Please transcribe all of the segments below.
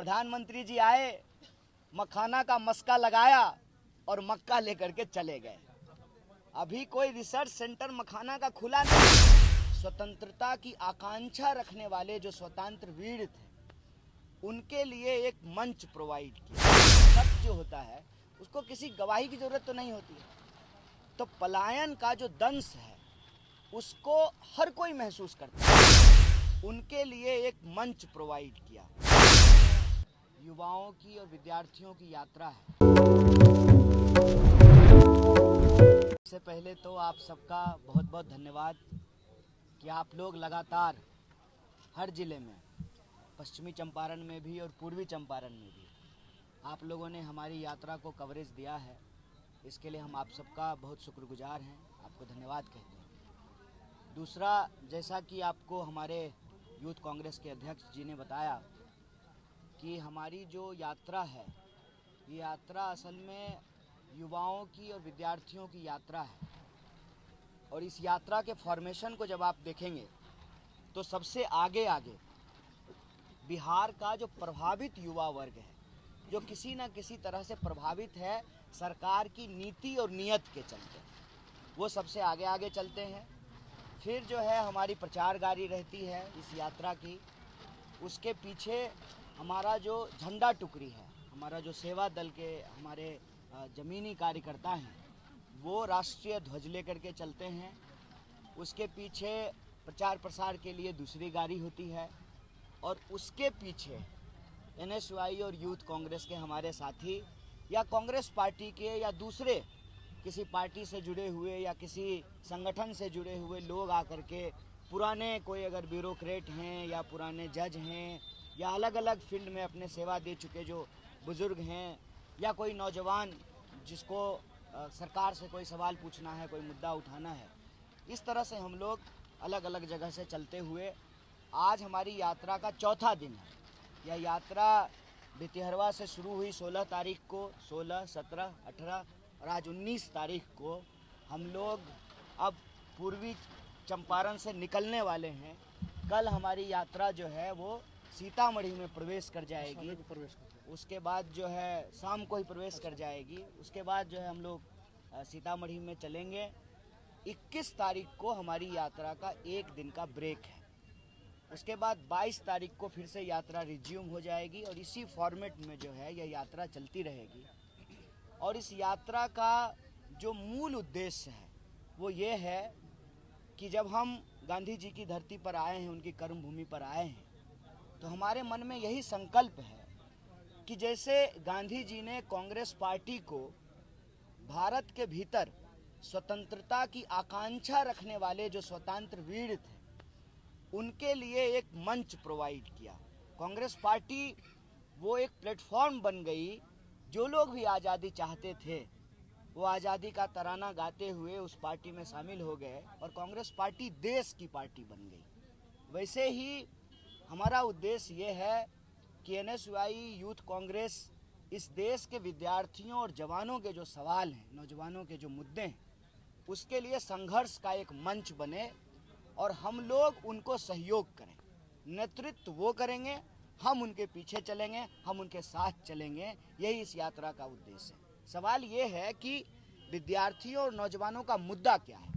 प्रधानमंत्री जी आए, मखाना का मस्का लगाया और मक्का लेकर के चले गए। अभी कोई रिसर्च सेंटर मखाना का खुला नहीं। स्वतंत्रता की आकांक्षा रखने वाले जो स्वतंत्र वीर थे, उनके लिए एक मंच प्रोवाइड किया। सत्य जो होता है उसको किसी गवाही की जरूरत तो नहीं होती है। तो पलायन का जो दंश है उसको हर कोई महसूस करता है। उनके लिए एक मंच प्रोवाइड किया। युवाओं की और विद्यार्थियों की यात्रा है। इससे पहले तो आप सबका बहुत बहुत धन्यवाद कि आप लोग लगातार हर जिले में, पश्चिमी चंपारण में भी और पूर्वी चंपारण में भी, आप लोगों ने हमारी यात्रा को कवरेज दिया है। इसके लिए हम आप सबका बहुत शुक्रगुजार हैं, आपको धन्यवाद कहते हैं। दूसरा, जैसा कि आपको हमारे यूथ कांग्रेस के अध्यक्ष जी ने बताया कि हमारी जो यात्रा है, ये यात्रा असल में युवाओं की और विद्यार्थियों की यात्रा है। और इस यात्रा के फॉर्मेशन को जब आप देखेंगे तो सबसे आगे बिहार का जो प्रभावित युवा वर्ग है, जो किसी न किसी तरह से प्रभावित है सरकार की नीति और नीयत के चलते, वो सबसे आगे चलते हैं। फिर जो है हमारी प्रचार गाड़ी रहती है इस यात्रा की। उसके पीछे हमारा जो झंडा टुकड़ी है, हमारा जो सेवा दल के हमारे ज़मीनी कार्यकर्ता हैं, वो राष्ट्रीय ध्वज लेकर के चलते हैं। उसके पीछे प्रचार प्रसार के लिए दूसरी गाड़ी होती है। और उसके पीछे एनएसयूआई और यूथ कांग्रेस के हमारे साथी या कांग्रेस पार्टी के या दूसरे किसी पार्टी से जुड़े हुए या किसी संगठन से जुड़े हुए लोग आकर के, पुराने कोई अगर ब्यूरोक्रेट हैं या पुराने जज हैं या अलग अलग फील्ड में अपने सेवा दे चुके जो बुज़ुर्ग हैं, या कोई नौजवान जिसको सरकार से कोई सवाल पूछना है, कोई मुद्दा उठाना है, इस तरह से हम लोग अलग अलग जगह से चलते हुए आज हमारी यात्रा का चौथा दिन है। यह यात्रा भितिहरवा से शुरू हुई 16 तारीख को, 16, 17, 18 और आज 19 तारीख को हम लोग अब पूर्वी चंपारण से निकलने वाले हैं। कल हमारी यात्रा जो है वो सीतामढ़ी में प्रवेश कर जाएगी। उसके बाद जो है शाम को ही प्रवेश कर जाएगी। उसके बाद जो है हम लोग सीतामढ़ी में चलेंगे। 21 तारीख को हमारी यात्रा का एक दिन का ब्रेक है। उसके बाद 22 तारीख को फिर से यात्रा रिज्यूम हो जाएगी और इसी फॉर्मेट में जो है यह यात्रा चलती रहेगी। और इस यात्रा का जो मूल उद्देश्य है वो ये है कि जब हम गांधी जी की धरती पर आए हैं, उनकी कर्मभूमि पर आए हैं, तो हमारे मन में यही संकल्प है कि जैसे गांधी जी ने कांग्रेस पार्टी को भारत के भीतर स्वतंत्रता की आकांक्षा रखने वाले जो स्वतंत्र वीर थे, उनके लिए एक मंच प्रोवाइड किया। कांग्रेस पार्टी वो एक प्लेटफॉर्म बन गई। जो लोग भी आज़ादी चाहते थे वो आज़ादी का तराना गाते हुए उस पार्टी में शामिल हो गए और कांग्रेस पार्टी देश की पार्टी बन गई। वैसे ही हमारा उद्देश्य ये है कि एनएसयूआई यूथ कांग्रेस इस देश के विद्यार्थियों और जवानों के जो सवाल हैं, नौजवानों के जो मुद्दे हैं, उसके लिए संघर्ष का एक मंच बने और हम लोग उनको सहयोग करें। नेतृत्व वो करेंगे, हम उनके पीछे चलेंगे, हम उनके साथ चलेंगे। यही इस यात्रा का उद्देश्य है। सवाल ये है कि विद्यार्थियों और नौजवानों का मुद्दा क्या है।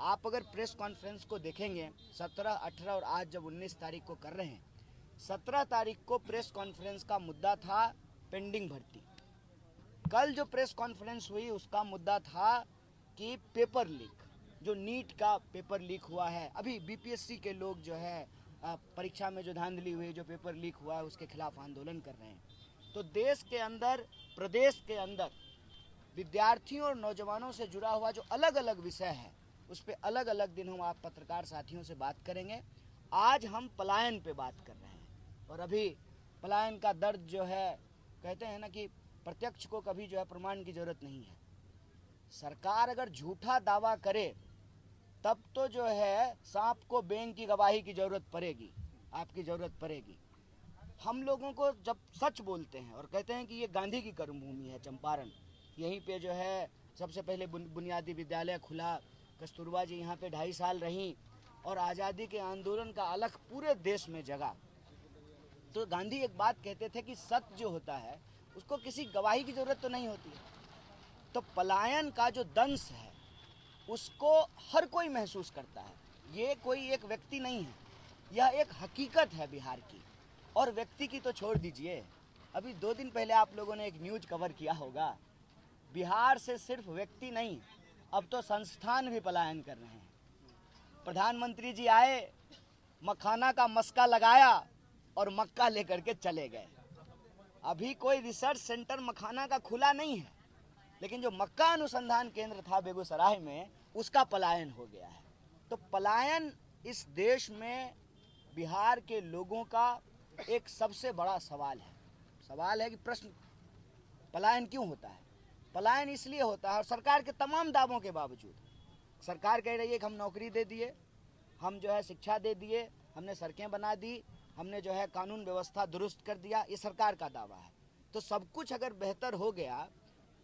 आप अगर प्रेस कॉन्फ्रेंस को देखेंगे 17, 18 और आज जब 19 तारीख को कर रहे हैं, 17 तारीख को प्रेस कॉन्फ्रेंस का मुद्दा था पेंडिंग भर्ती। कल जो प्रेस कॉन्फ्रेंस हुई उसका मुद्दा था कि पेपर लीक, जो नीट का पेपर लीक हुआ है, अभी बीपीएससी के लोग जो है परीक्षा में जो धांधली हुई, जो पेपर लीक हुआ है, उसके खिलाफ आंदोलन कर रहे हैं। तो देश के अंदर, प्रदेश के अंदर विद्यार्थियों और नौजवानों से जुड़ा हुआ जो अलग अलग विषय है, उस पर अलग अलग दिन हम आप पत्रकार साथियों से बात करेंगे। आज हम पलायन पे बात कर रहे हैं और अभी पलायन का दर्द जो है, कहते हैं ना कि प्रत्यक्ष को कभी जो है प्रमाण की जरूरत नहीं है। सरकार अगर झूठा दावा करे तब तो जो है सांप को बेंग की गवाही की जरूरत पड़ेगी, आपकी जरूरत पड़ेगी। हम लोगों को जब सच बोलते हैं और कहते हैं कि ये गांधी की कर्मभूमि है चंपारण, यहीं पे जो है सबसे पहले बुनियादी विद्यालय खुला, कस्तूरबा जी यहाँ पे 2.5 साल रहीं और आज़ादी के आंदोलन का अलख पूरे देश में जगा। तो गांधी एक बात कहते थे कि सत्य जो होता है उसको किसी गवाही की जरूरत तो नहीं होती है। तो पलायन का जो दंश है उसको हर कोई महसूस करता है। ये कोई एक व्यक्ति नहीं है, यह एक हकीकत है बिहार की। और व्यक्ति की तो छोड़ दीजिए, अभी 2 दिन पहले आप लोगों ने एक न्यूज कवर किया होगा, बिहार से सिर्फ व्यक्ति नहीं, अब तो संस्थान भी पलायन कर रहे हैं। प्रधानमंत्री जी आए, मखाना का मस्का लगाया और मक्का लेकर के चले गए। अभी कोई रिसर्च सेंटर मखाना का खुला नहीं है, लेकिन जो मक्का अनुसंधान केंद्र था बेगूसराय में, उसका पलायन हो गया है। तो पलायन इस देश में बिहार के लोगों का एक सबसे बड़ा सवाल है कि प्रश्न, पलायन क्यों होता है? पलायन इसलिए होता है, और सरकार के तमाम दावों के बावजूद सरकार कह रही है कि हम नौकरी दे दिए, हम जो है शिक्षा दे दिए, हमने सड़कें बना दी, हमने जो है कानून व्यवस्था दुरुस्त कर दिया, ये सरकार का दावा है। तो सब कुछ अगर बेहतर हो गया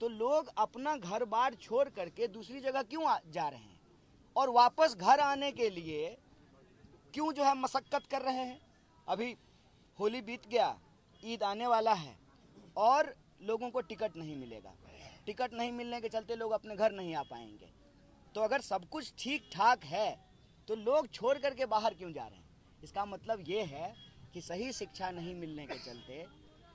तो लोग अपना घर बार छोड़ करके दूसरी जगह क्यों जा रहे हैं, और वापस घर आने के लिए क्यों जो है मशक्कत कर रहे हैं? अभी होली बीत गया, ईद आने वाला है और लोगों को टिकट नहीं मिलेगा। टिकट नहीं मिलने के चलते लोग अपने घर नहीं आ पाएंगे। तो अगर सब कुछ ठीक ठाक है तो लोग छोड़ करके बाहर क्यों जा रहे हैं? इसका मतलब ये है कि सही शिक्षा नहीं मिलने के चलते,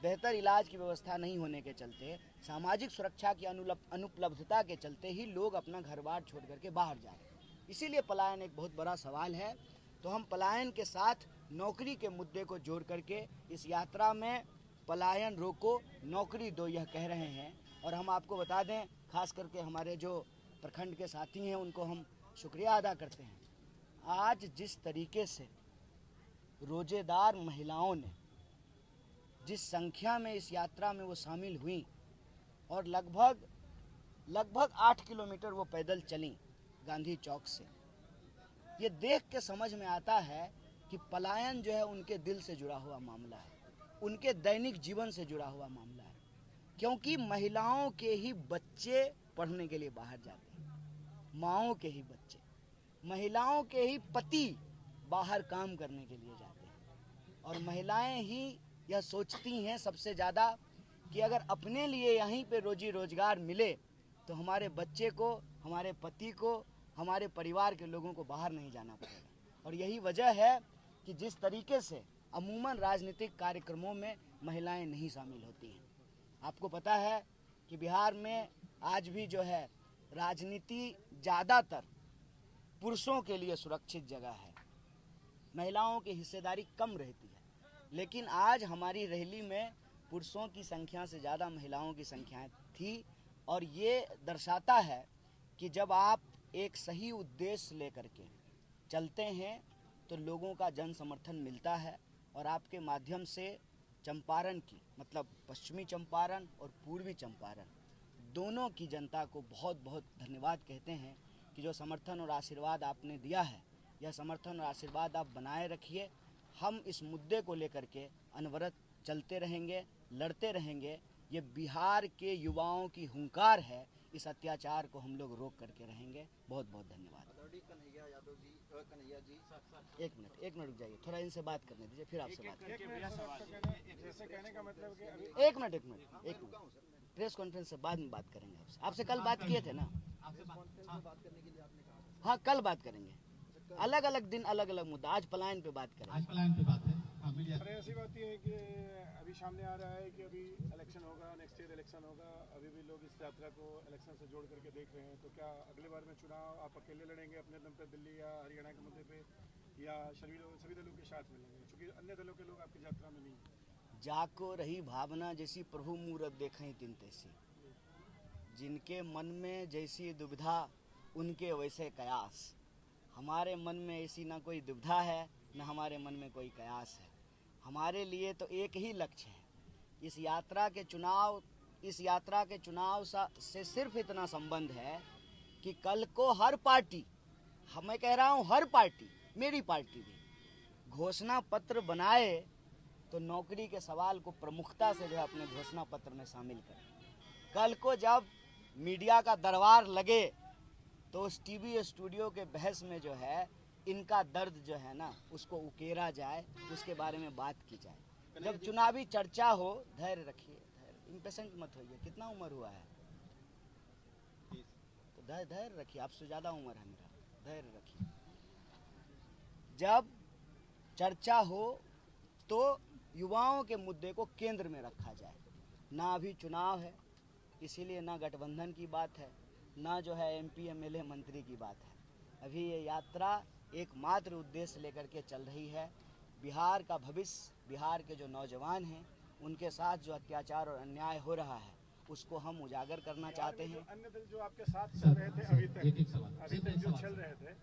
बेहतर इलाज की व्यवस्था नहीं होने के चलते, सामाजिक सुरक्षा की अनुपलब्धता के चलते ही लोग अपना घर बार छोड़ करके बाहर जा रहे हैं। इसीलिए पलायन एक बहुत बड़ा सवाल है। तो हम पलायन के साथ नौकरी के मुद्दे को जोड़ करके इस यात्रा में पलायन रोको नौकरी दो यह कह रहे हैं। और हम आपको बता दें, खास करके हमारे जो प्रखंड के साथी हैं उनको हम शुक्रिया अदा करते हैं। आज जिस तरीके से रोजेदार महिलाओं ने, जिस संख्या में इस यात्रा में वो शामिल हुई, और लगभग 8 किलोमीटर वो पैदल चलीं गांधी चौक से, ये देख के समझ में आता है कि पलायन जो है उनके दिल से जुड़ा हुआ मामला है, उनके दैनिक जीवन से जुड़ा हुआ मामला है। क्योंकि महिलाओं के ही बच्चे पढ़ने के लिए बाहर जाते हैं, माँओं के ही बच्चे, महिलाओं के ही पति बाहर काम करने के लिए जाते हैं। और महिलाएं ही यह सोचती हैं सबसे ज़्यादा कि अगर अपने लिए यहीं पे रोजी रोजगार मिले तो हमारे बच्चे को, हमारे पति को, हमारे परिवार के लोगों को बाहर नहीं जाना पड़ेगा। और यही वजह है कि जिस तरीके से अमूमन राजनीतिक कार्यक्रमों में महिलाएं नहीं शामिल होती हैं। आपको पता है कि बिहार में आज भी जो है राजनीति ज़्यादातर पुरुषों के लिए सुरक्षित जगह है, महिलाओं की हिस्सेदारी कम रहती है। लेकिन आज हमारी रैली में पुरुषों की संख्या से ज़्यादा महिलाओं की संख्या थी। और ये दर्शाता है कि जब आप एक सही उद्देश्य लेकर के चलते हैं तो लोगों का जन समर्थन मिलता है। और आपके माध्यम से चंपारण की, मतलब पश्चिमी चंपारण और पूर्वी चंपारण, दोनों की जनता को बहुत बहुत धन्यवाद कहते हैं कि जो समर्थन और आशीर्वाद आपने दिया है, यह समर्थन और आशीर्वाद आप बनाए रखिए। हम इस मुद्दे को लेकर के अनवरत चलते रहेंगे, लड़ते रहेंगे। ये बिहार के युवाओं की हुंकार है, इस अत्याचार को हम लोग रोक करके रहेंगे। बहुत बहुत धन्यवाद। कन्हैया जी, एक मिनट रुक जाइए, थोड़ा इनसे बात करने दीजिए, फिर आपसे बात करेंगे। एक मिनट प्रेस कॉन्फ्रेंस से बाद में बात करेंगे। आपसे कल बात किए थे ना? हाँ, कल बात करेंगे, अलग अलग दिन अलग अलग मुद्दा। आज पलायन पे बात करेंगे। आज पलायन पे बात है। ऐसी बात ये है कि अभी सामने आ रहा है कि अभी इलेक्शन होगा, नेक्स्ट ईयर इलेक्शन होगा। अभी भी लोग इस यात्रा को इलेक्शन से जोड़ करके देख रहे हैं। तो क्या अगले बार में चुनाव आप अकेले लड़ेंगे अपने दम पे दिल्ली या हरियाणा के मुद्दे पे, या सभी दलों के साथ मिलेंगे? क्योंकि अन्य दलों के लोग आपकी यात्रा में नहीं है। जाको रही भावना जैसी प्रभु मूरत देखें तिन तैसी, जिनके मन में जैसी दुविधा उनके वैसे कयास। हमारे मन में ऐसी ना कोई दुविधा है, न हमारे मन में कोई कयास है। हमारे लिए तो एक ही लक्ष्य है, इस यात्रा के चुनाव से सिर्फ इतना संबंध है कि कल को हर पार्टी, मैं कह रहा हूँ हर पार्टी, मेरी पार्टी भी घोषणा पत्र बनाए तो नौकरी के सवाल को प्रमुखता से जो है अपने घोषणा पत्र में शामिल करें। कल को जब मीडिया का दरबार लगे तो उस टीवी स्टूडियो के बहस में जो है इनका दर्द जो है ना उसको उकेरा जाए, उसके बारे में बात की जाए। जब चुनावी चर्चा हो, धैर्य रखिए, इम्पेशेंट मत होइए। कितना उम्र हुआ है? तो धैर्य रखिए, आपसे ज़्यादा उम्र है मेरा, धैर्य रखिए। जब चर्चा हो तो युवाओं के मुद्दे को केंद्र में रखा जाए। ना अभी चुनाव है, इसीलिए ना गठबंधन की बात है, ना जो है MP MLA मंत्री की बात है। अभी ये यात्रा एकमात्र उद्देश्य लेकर के चल रही है, बिहार का भविष्य, बिहार के जो नौजवान हैं उनके साथ जो अत्याचार और अन्याय हो रहा है उसको हम उजागर करना चाहते हैं। अन्य दल जो आपके साथ चल रहे थे अभी तक जो चल रहे थे,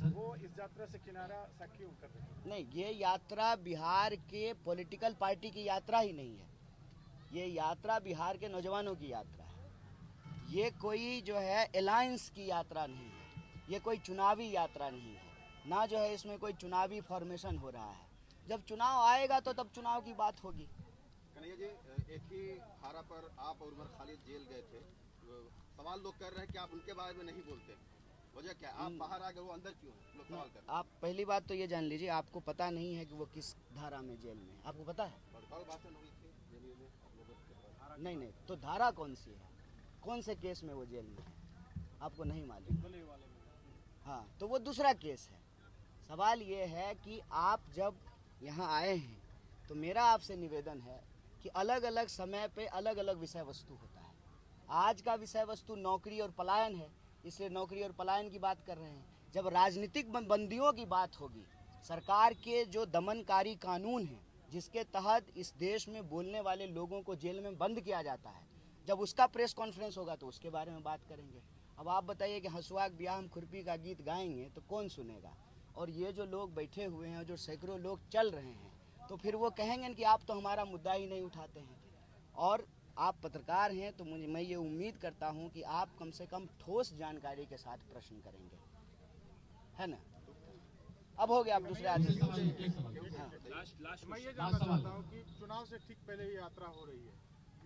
वो इस यात्रा से किनारा सा क्यों कर रहे हैं? नहीं, ये यात्रा बिहार के पॉलिटिकल पार्टी की यात्रा ही नहीं है, ये यात्रा बिहार के नौजवानों की यात्रा है। ये कोई जो है अलायंस की यात्रा नहीं है, ये कोई चुनावी यात्रा नहीं है, ना जो है इसमें कोई चुनावी फॉर्मेशन हो रहा है। जब चुनाव आएगा तो तब चुनाव की बात होगी। कन्हैया जी, एक ही धारा पर आप और उमर खालिद जेल गए थे, सवाल लोग कर रहे हैं कि आप उनके बारे में नहीं बोलते, वजह क्या? आप बाहर आ गए, वो अंदर क्यों है? लोग सवाल कर रहे हैं। आप पहली बात तो ये जान लीजिए, आपको पता नहीं है कि वो किस धारा में जेल में है, आपको पता है? भड़काऊ भाषण हुई थी जेल में आप लोगों के। नहीं, तो धारा कौन सी है, कौन से केस में वो जेल में है, आपको नहीं मालूम? हाँ, तो वो दूसरा केस है। सवाल ये है कि आप जब यहाँ आए हैं तो मेरा आपसे निवेदन है कि अलग अलग समय पे अलग अलग विषय वस्तु होता है। आज का विषय वस्तु नौकरी और पलायन है, इसलिए नौकरी और पलायन की बात कर रहे हैं। जब राजनीतिक बंदियों की बात होगी, सरकार के जो दमनकारी कानून हैं जिसके तहत इस देश में बोलने वाले लोगों को जेल में बंद किया जाता है, जब उसका प्रेस कॉन्फ्रेंस होगा तो उसके बारे में बात करेंगे। अब आप बताइए कि हंसुआ के ब्याह हम खुरपी का गीत गाएंगे तो कौन सुनेगा? और ये जो लोग बैठे हुए हैं, जो सैकड़ों लोग चल रहे हैं, तो फिर वो कहेंगे कि आप तो हमारा मुद्दा ही नहीं उठाते हैं। और आप पत्रकार हैं तो मैं ये उम्मीद करता हूं कि आप कम से कम ठोस जानकारी के साथ प्रश्न करेंगे, है ना? अब हो गया, आप दूसरे आदमी। मैं ये जानना चाहता हूँ कि चुनाव से ठीक पहले ही यात्रा हो रही है,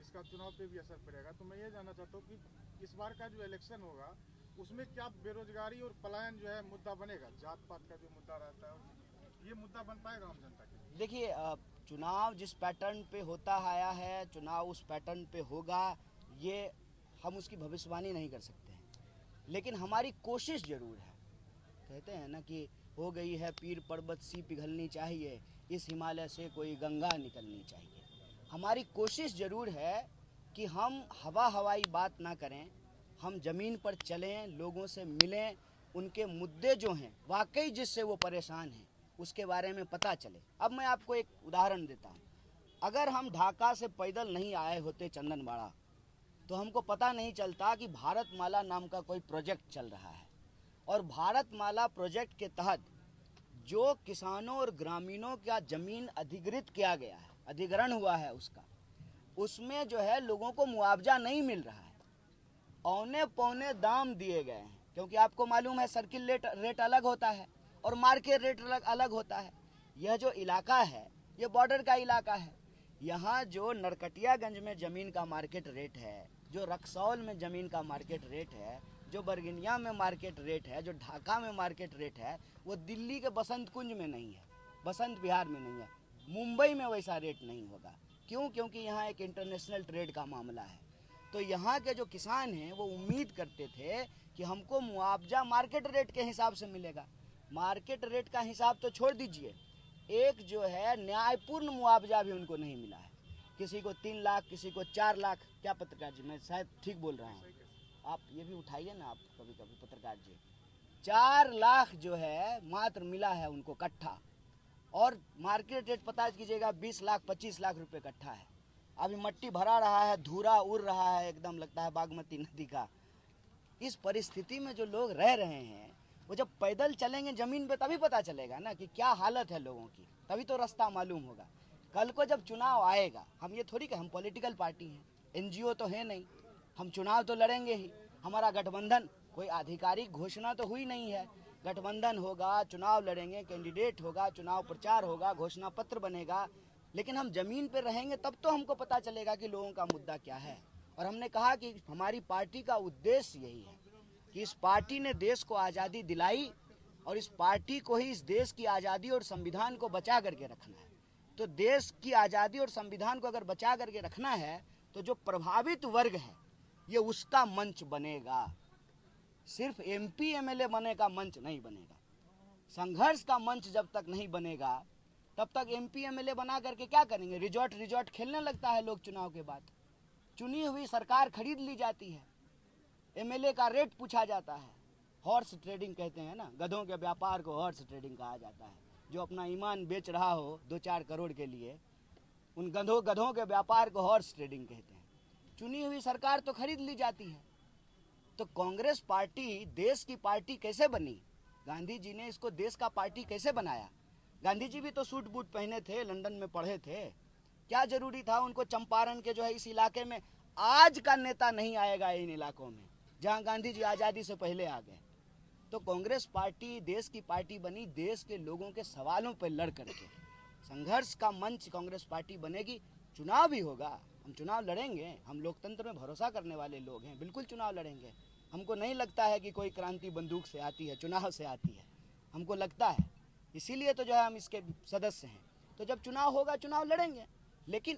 इसका चुनाव पे भी असर पड़ेगा, तो मैं ये जानना चाहता हूँ कि इस बार का जो इलेक्शन होगा उसमें क्या बेरोजगारी और पलायन जो है मुद्दा बनेगा? जात पात का जो मुद्दा रहता है ये मुद्दा बन पाएगा आम जनता के? देखिए, चुनाव जिस पैटर्न पे होता आया है, चुनाव उस पैटर्न पे होगा, ये हम उसकी भविष्यवाणी नहीं कर सकते हैं, लेकिन हमारी कोशिश जरूर है। कहते हैं ना कि हो गई है पीर पर्वत सी पिघलनी चाहिए, इस हिमालय से कोई गंगा निकलनी चाहिए। हमारी कोशिश जरूर है कि हम हवाई बात ना करें, हम ज़मीन पर चलें, लोगों से मिलें, उनके मुद्दे जो हैं वाकई जिससे वो परेशान हैं उसके बारे में पता चले। अब मैं आपको एक उदाहरण देता हूँ। अगर हम ढाका से पैदल नहीं आए होते चंदनवाड़ा तो हमको पता नहीं चलता कि भारतमाला नाम का कोई प्रोजेक्ट चल रहा है, और भारतमाला प्रोजेक्ट के तहत जो किसानों और ग्रामीणों का ज़मीन अधिग्रहित किया गया है, अधिग्रहण हुआ है उसका, उसमें जो है लोगों को मुआवजा नहीं मिल रहा है, औने पौने दाम दिए गए हैं। क्योंकि आपको मालूम है सर्किल रेट अलग होता है और मार्केट रेट अलग होता है। यह जो इलाका है ये बॉर्डर का इलाका है। यहाँ जो नरकटियागंज में ज़मीन का मार्केट रेट है, जो रक्सौल में ज़मीन का मार्केट रेट है, जो बरगिनिया में मार्केट रेट है, जो ढाका में मार्केट रेट है, वो दिल्ली के बसंत कुंज में नहीं है, बसंत विहार में नहीं है, मुंबई में वैसा रेट नहीं होगा। क्यों? क्योंकि यहाँ एक इंटरनेशनल ट्रेड का मामला है। तो यहाँ के जो किसान हैं वो उम्मीद करते थे कि हमको मुआवजा मार्केट रेट के हिसाब से मिलेगा। मार्केट रेट का हिसाब तो छोड़ दीजिए, एक जो है न्यायपूर्ण मुआवजा भी उनको नहीं मिला है। किसी को 3 लाख, किसी को 4 लाख। क्या पत्रकार जी, मैं शायद ठीक बोल रहा हूँ, आप ये भी उठाइए ना, आप कभी कभी पत्रकार जी। 4 लाख जो है मात्र मिला है उनको कट्ठा, और मार्केट रेट पता कीजिएगा 20 लाख 25 लाख रुपए कट्ठा है। अभी मट्टी भरा रहा है, धूरा उड़ रहा है, एकदम लगता है बागमती नदी का। इस परिस्थिति में जो लोग रह रहे हैं वो जब पैदल चलेंगे ज़मीन पे तभी पता चलेगा ना कि क्या हालत है लोगों की, तभी तो रास्ता मालूम होगा। कल को जब चुनाव आएगा, हम ये थोड़ी कि हम पॉलिटिकल पार्टी हैं, NGO तो है नहीं, हम चुनाव तो लड़ेंगे ही। हमारा गठबंधन, कोई आधिकारिक घोषणा तो हुई नहीं है, गठबंधन होगा, चुनाव लड़ेंगे, कैंडिडेट होगा, चुनाव प्रचार होगा, घोषणा पत्र बनेगा, लेकिन हम ज़मीन पर रहेंगे तब तो हमको पता चलेगा कि लोगों का मुद्दा क्या है। और हमने कहा कि हमारी पार्टी का उद्देश्य यही है कि इस पार्टी ने देश को आज़ादी दिलाई और इस पार्टी को ही इस देश की आज़ादी और संविधान को बचा करके रखना है। तो देश की आज़ादी और संविधान को अगर बचा करके रखना है तो जो प्रभावित वर्ग है ये उसका मंच बनेगा, सिर्फ एमपी एमएलए बने का मंच नहीं बनेगा। संघर्ष का मंच जब तक नहीं बनेगा तब तक एमपी एमएलए बना करके क्या करेंगे? रिजॉर्ट खेलने लगता है लोग चुनाव के बाद। चुनी हुई सरकार खरीद ली जाती है, एमएलए का रेट पूछा जाता है। हॉर्स ट्रेडिंग कहते हैं ना, गधों के व्यापार को हॉर्स ट्रेडिंग कहा जाता है। जो अपना ईमान बेच रहा हो 2-4 करोड़ के लिए, उन गधों के व्यापार को हॉर्स ट्रेडिंग कहते हैं। चुनी हुई सरकार तो खरीद ली जाती है। तो कांग्रेस पार्टी देश की पार्टी कैसे बनी? गांधी जी ने इसको देश का पार्टी कैसे बनाया? गांधी जी भी तो सूट बूट पहने थे, लंदन में पढ़े थे। क्या जरूरी था उनको चंपारण के जो है इस इलाके में? आज का नेता नहीं आएगा इन इलाकों में जहां गांधी जी आज़ादी से पहले आ गए। तो कांग्रेस पार्टी देश की पार्टी बनी देश के लोगों के सवालों पर लड़ करके। संघर्ष का मंच कांग्रेस पार्टी बनेगी। चुनाव भी होगा, हम चुनाव लड़ेंगे। हम लोकतंत्र में भरोसा करने वाले लोग हैं, बिल्कुल चुनाव लड़ेंगे। हमको नहीं लगता है कि कोई क्रांति बंदूक से आती है, चुनाव से आती है। हमको लगता है, इसीलिए तो जो है हम इसके सदस्य हैं। तो जब चुनाव होगा चुनाव लड़ेंगे, लेकिन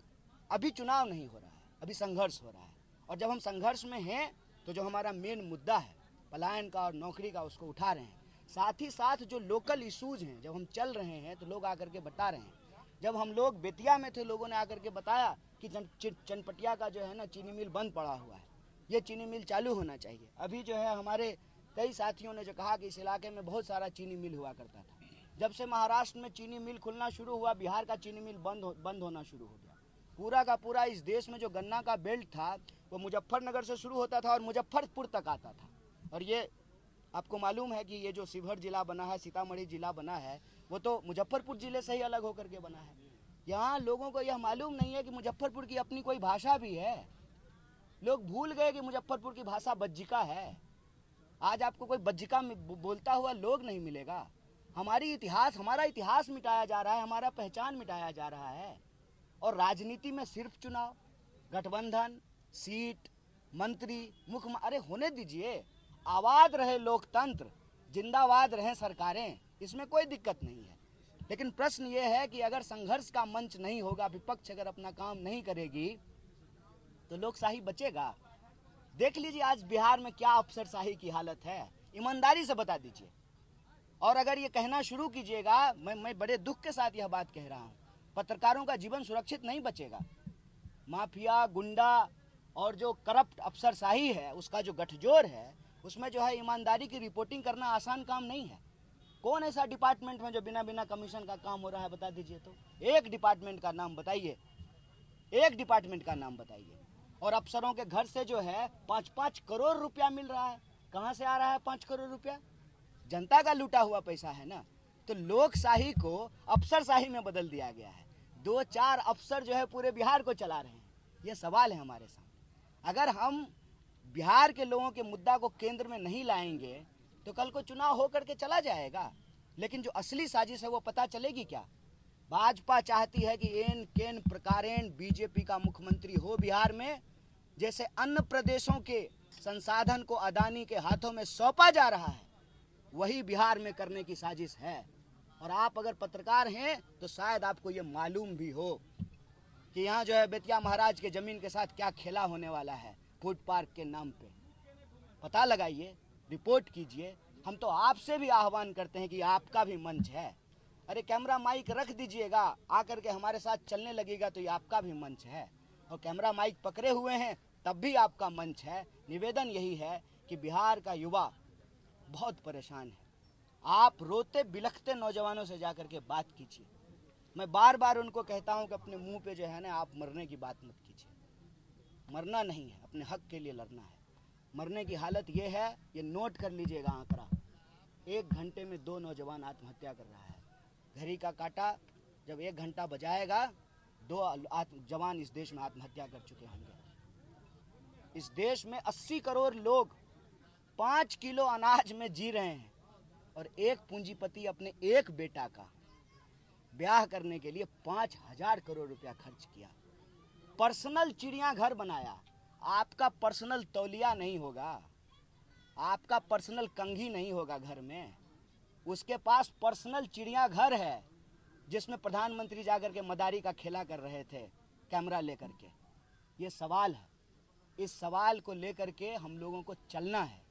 अभी चुनाव नहीं हो रहा है, अभी संघर्ष हो रहा है। और जब हम संघर्ष में हैं तो जो हमारा मेन मुद्दा है पलायन का और नौकरी का, उसको उठा रहे हैं। साथ ही साथ जो लोकल इशूज़ हैं, जब हम चल रहे हैं तो लोग आकर के बता रहे हैं। जब हम लोग बेतिया में थे, लोगों ने आकर के बताया कि चनपटिया का जो है ना चीनी मिल बंद पड़ा हुआ है, ये चीनी मिल चालू होना चाहिए। अभी जो है हमारे कई साथियों ने जो कहा कि इस इलाके में बहुत सारा चीनी मिल हुआ करता था। जब से महाराष्ट्र में चीनी मिल खुलना शुरू हुआ, बिहार का चीनी मिल बंद होना शुरू हो गया। पूरा का पूरा इस देश में जो गन्ना का बेल्ट था वो मुजफ्फरनगर से शुरू होता था और मुजफ्फरपुर तक आता था। और ये आपको मालूम है कि ये जो शिवहर जिला बना है, सीतामढ़ी जिला बना है, वो तो मुजफ्फरपुर जिले से ही अलग होकर के बना है। यहाँ लोगों को यह मालूम नहीं है कि मुजफ्फरपुर की अपनी कोई भाषा भी है। लोग भूल गए कि मुजफ्फरपुर की भाषा बज्जिका है। आज आपको कोई बज्जिका बोलता हुआ लोग नहीं मिलेगा। हमारा इतिहास मिटाया जा रहा है, हमारा पहचान मिटाया जा रहा है। और राजनीति में सिर्फ चुनाव, गठबंधन, सीट, मंत्री, अरे होने दीजिए। आबाद रहे लोकतंत्र, जिंदाबाद रहे सरकारें, इसमें कोई दिक्कत नहीं है। लेकिन प्रश्न ये है कि अगर संघर्ष का मंच नहीं होगा, विपक्ष अगर अपना काम नहीं करेगी तो लोकशाही बचेगा? देख लीजिए आज बिहार में क्या अफसरशाही की हालत है, ईमानदारी से बता दीजिए। और अगर ये कहना शुरू कीजिएगा, मैं बड़े दुख के साथ यह बात कह रहा हूँ, पत्रकारों का जीवन सुरक्षित नहीं बचेगा। माफिया, गुंडा और जो करप्ट अफसरशाही है, उसका जो गठजोड़ है, उसमें जो है ईमानदारी की रिपोर्टिंग करना आसान काम नहीं है। कौन ऐसा डिपार्टमेंट में जो बिना कमीशन का काम हो रहा है, बता दीजिए तो। एक डिपार्टमेंट का नाम बताइए, एक डिपार्टमेंट का नाम बताइए। और अफसरों के घर से जो है 5-5 करोड़ रुपया मिल रहा है। कहाँ से आ रहा है 5 करोड़ रुपया? जनता का लूटा हुआ पैसा है ना। तो लोकशाही को अफसरशाही में बदल दिया गया है। 2-4 अफसर जो है पूरे बिहार को चला रहे हैं। ये सवाल है हमारे सामने। अगर हम बिहार के लोगों के मुद्दा को केंद्र में नहीं लाएंगे तो कल को चुनाव हो करके चला जाएगा, लेकिन जो असली साजिश है वो पता चलेगी क्या? भाजपा चाहती है कि एन केन प्रकारेण बीजेपी का मुख्यमंत्री हो बिहार में। जैसे अन्य प्रदेशों के संसाधन को अदानी के हाथों में सौंपा जा रहा है, वही बिहार में करने की साजिश है। और आप अगर पत्रकार हैं तो शायद आपको ये मालूम भी हो कि यहाँ जो है बेतिया महाराज के जमीन के साथ क्या खेला होने वाला है फूड पार्क के नाम पे। पता लगाइए, रिपोर्ट कीजिए। हम तो आपसे भी आह्वान करते हैं कि आपका भी मंच है। अरे कैमरा माइक रख दीजिएगा, आकर के हमारे साथ चलने लगेगा तो ये आपका भी मंच है। और कैमरा माइक पकड़े हुए हैं तब भी आपका मंच है। निवेदन यही है कि बिहार का युवा बहुत परेशान है। आप रोते बिलखते नौजवानों से जाकर के बात कीजिए। मैं बार बार उनको कहता हूं कि अपने मुंह पे जो है ना, आप मरने की बात मत कीजिए। मरना नहीं है, अपने हक के लिए लड़ना है। मरने की हालत ये है, ये नोट कर लीजिएगा आंकड़ा, 1 घंटे में 2 नौजवान आत्महत्या कर रहा है। घड़ी का काटा जब 1 घंटा बजाएगा, 2 जवान इस देश में आत्महत्या कर चुके होंगे। इस देश में 80 करोड़ लोग 5 किलो अनाज में जी रहे हैं और एक पूंजीपति अपने एक बेटा का ब्याह करने के लिए 5,000 करोड़ रुपया खर्च किया। पर्सनल चिड़ियाघर बनाया। आपका पर्सनल तौलिया नहीं होगा, आपका पर्सनल कंघी नहीं होगा घर में, उसके पास पर्सनल चिड़ियाघर है जिसमें प्रधानमंत्री जाकर के मदारी का खेला कर रहे थे कैमरा लेकर के। ये सवाल है, इस सवाल को लेकर के हम लोगों को चलना है।